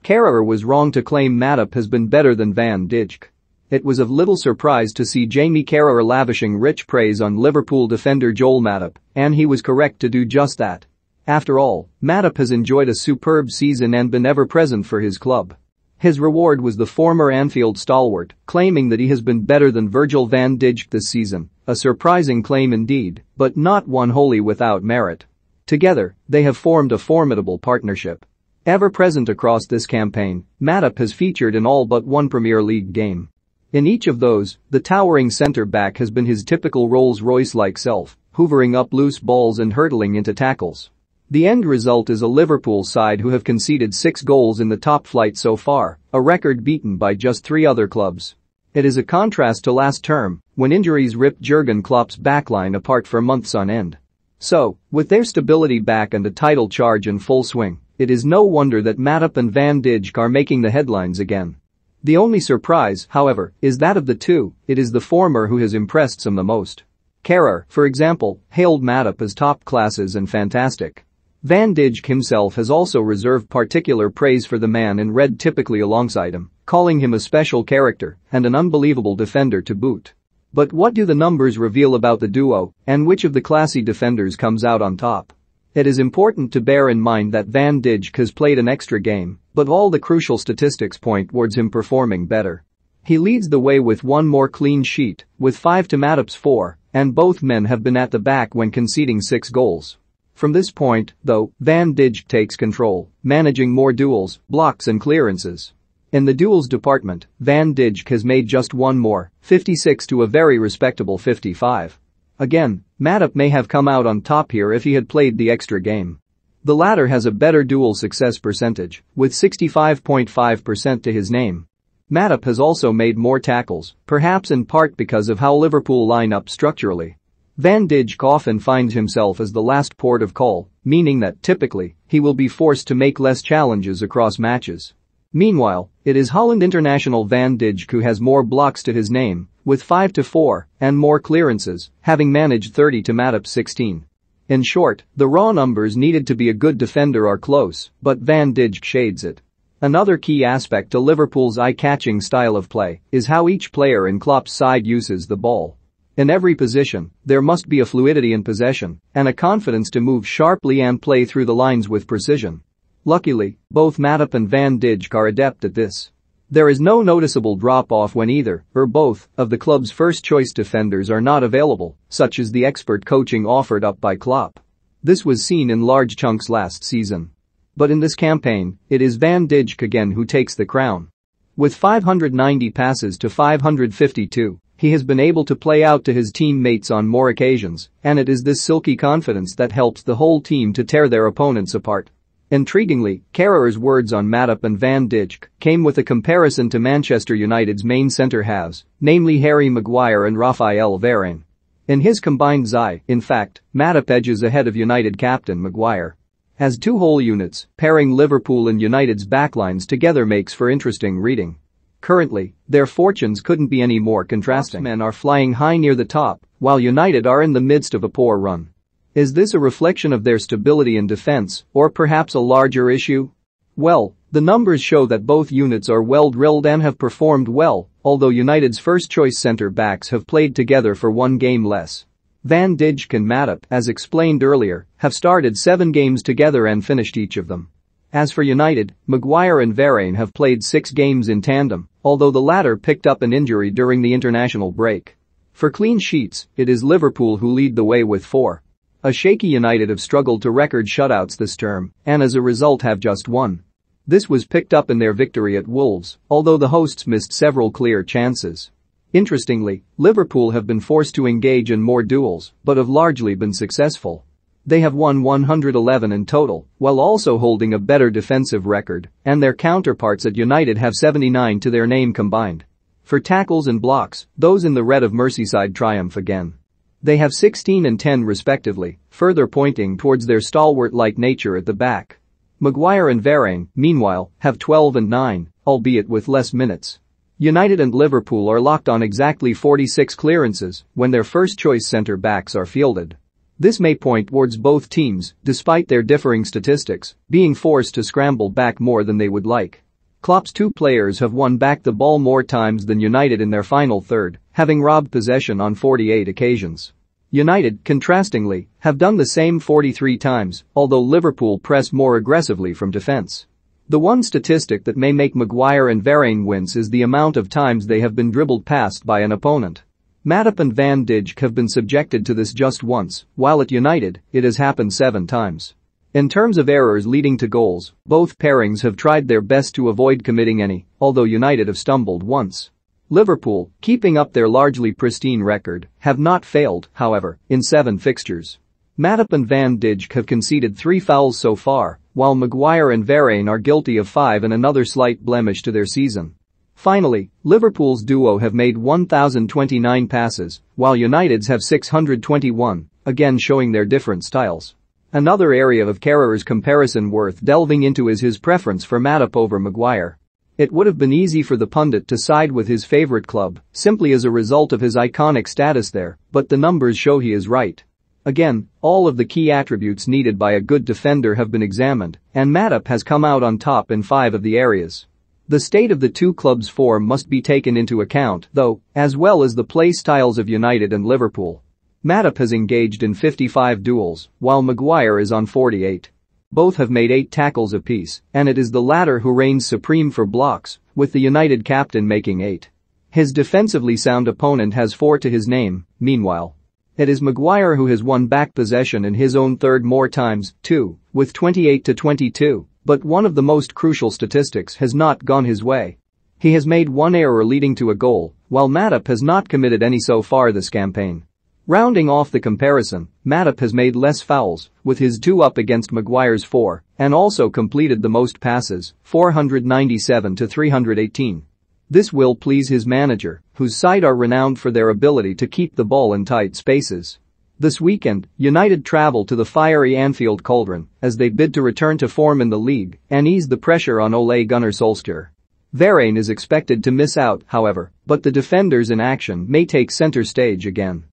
Carragher was wrong to claim Matip has been better than Van Dijk. It was of little surprise to see Jamie Carragher lavishing rich praise on Liverpool defender Joel Matip, and he was correct to do just that. After all, Matip has enjoyed a superb season and been ever present for his club. His reward was the former Anfield stalwart, claiming that he has been better than Virgil van Dijk this season, a surprising claim indeed, but not one wholly without merit. Together, they have formed a formidable partnership. Ever present across this campaign, Matip has featured in all but one Premier League game. In each of those, the towering centre-back has been his typical Rolls-Royce-like self, hoovering up loose balls and hurtling into tackles. The end result is a Liverpool side who have conceded 6 goals in the top flight so far, a record beaten by just 3 other clubs. It is a contrast to last term, when injuries ripped Jurgen Klopp's backline apart for months on end. So, with their stability back and a title charge in full swing, it is no wonder that Matip and Van Dijk are making the headlines again. The only surprise, however, is that of the two, it is the former who has impressed some the most. Carragher, for example, hailed Matip as top classes and fantastic. Van Dijk himself has also reserved particular praise for the man in red typically alongside him, calling him a special character and an unbelievable defender to boot. But what do the numbers reveal about the duo, and which of the classy defenders comes out on top? It is important to bear in mind that Van Dijk has played an extra game, but all the crucial statistics point towards him performing better. He leads the way with 1 more clean sheet, with 5 to Matip's 4, and both men have been at the back when conceding 6 goals. From this point, though, Van Dijk takes control, managing more duels, blocks and clearances. In the duels department, Van Dijk has made just 1 more, 56 to a very respectable 55. Again, Matip may have come out on top here if he had played the extra game. The latter has a better duel success percentage, with 65.5% to his name. Matip has also made more tackles, perhaps in part because of how Liverpool line up structurally. Van Dijk often finds himself as the last port of call, meaning that typically, he will be forced to make less challenges across matches. Meanwhile, it is Holland international Van Dijk who has more blocks to his name, with 5 to 4, and more clearances, having managed 30 to Matip's 16. In short, the raw numbers needed to be a good defender are close, but Van Dijk shades it. Another key aspect to Liverpool's eye-catching style of play is how each player in Klopp's side uses the ball. In every position, there must be a fluidity in possession and a confidence to move sharply and play through the lines with precision. Luckily, both Matip and Van Dijk are adept at this. There is no noticeable drop-off when either, or both, of the club's first-choice defenders are not available, such as the expert coaching offered up by Klopp. This was seen in large chunks last season. But in this campaign, it is Van Dijk again who takes the crown. With 590 passes to 552, he has been able to play out to his teammates on more occasions, and it is this silky confidence that helps the whole team to tear their opponents apart. Intriguingly, Carragher's words on Matip and Van Dijk came with a comparison to Manchester United's main centre-halves, namely Harry Maguire and Raphael Varane. In his combined eye, in fact, Matip edges ahead of United captain Maguire. As 2 whole units, pairing Liverpool and United's backlines together makes for interesting reading. Currently, their fortunes couldn't be any more contrasting. Men are flying high near the top, while United are in the midst of a poor run. Is this a reflection of their stability in defense, or perhaps a larger issue? Well, the numbers show that both units are well-drilled and have performed well, although United's first-choice centre-backs have played together for 1 game less. Van Dijk and Matip, as explained earlier, have started 7 games together and finished each of them. As for United, Maguire and Varane have played 6 games in tandem, although the latter picked up an injury during the international break. For clean sheets, it is Liverpool who lead the way with 4. A shaky United have struggled to record shutouts this term, and as a result have just 1. This was picked up in their victory at Wolves, although the hosts missed several clear chances. Interestingly, Liverpool have been forced to engage in more duels, but have largely been successful. They have won 111 in total, while also holding a better defensive record, and their counterparts at United have 79 to their name combined. For tackles and blocks, those in the red of Merseyside triumph again. They have 16 and 10 respectively, further pointing towards their stalwart-like nature at the back. Maguire and Varane, meanwhile, have 12 and 9, albeit with less minutes. United and Liverpool are locked on exactly 46 clearances when their first-choice centre-backs are fielded. This may point towards both teams, despite their differing statistics, being forced to scramble back more than they would like. Klopp's two players have won back the ball more times than United in their final third, having robbed possession on 48 occasions. United, contrastingly, have done the same 43 times, although Liverpool press more aggressively from defense. The one statistic that may make Maguire and Varane wince is the amount of times they have been dribbled past by an opponent. Matip and Van Dijk have been subjected to this just once, while at United, it has happened 7 times. In terms of errors leading to goals, both pairings have tried their best to avoid committing any, although United have stumbled once. Liverpool, keeping up their largely pristine record, have not failed, however, in 7 fixtures. Matip and Van Dijk have conceded 3 fouls so far, while Maguire and Varane are guilty of 5 and another slight blemish to their season. Finally, Liverpool's duo have made 1,029 passes, while United's have 621, again showing their different styles. Another area of Carragher's comparison worth delving into is his preference for Matip over Maguire. It would have been easy for the pundit to side with his favorite club, simply as a result of his iconic status there, but the numbers show he is right. Again, all of the key attributes needed by a good defender have been examined, and Matip has come out on top in 5 of the areas. The state of the two clubs' form must be taken into account, though, as well as the play styles of United and Liverpool. Matip has engaged in 55 duels, while Maguire is on 48. Both have made 8 tackles apiece, and it is the latter who reigns supreme for blocks, with the United captain making 8. His defensively sound opponent has 4 to his name, meanwhile. It is Maguire who has won back possession in his own third more times, too, with 28 to 22, but one of the most crucial statistics has not gone his way. He has made 1 error leading to a goal, while Matip has not committed any so far this campaign. Rounding off the comparison, Matip has made less fouls, with his 2 up against Maguire's 4, and also completed the most passes, 497 to 318. This will please his manager, whose side are renowned for their ability to keep the ball in tight spaces. This weekend, United travel to the fiery Anfield cauldron as they bid to return to form in the league and ease the pressure on Ole Gunnar Solskjaer. Varane is expected to miss out, however, but the defenders in action may take center stage again.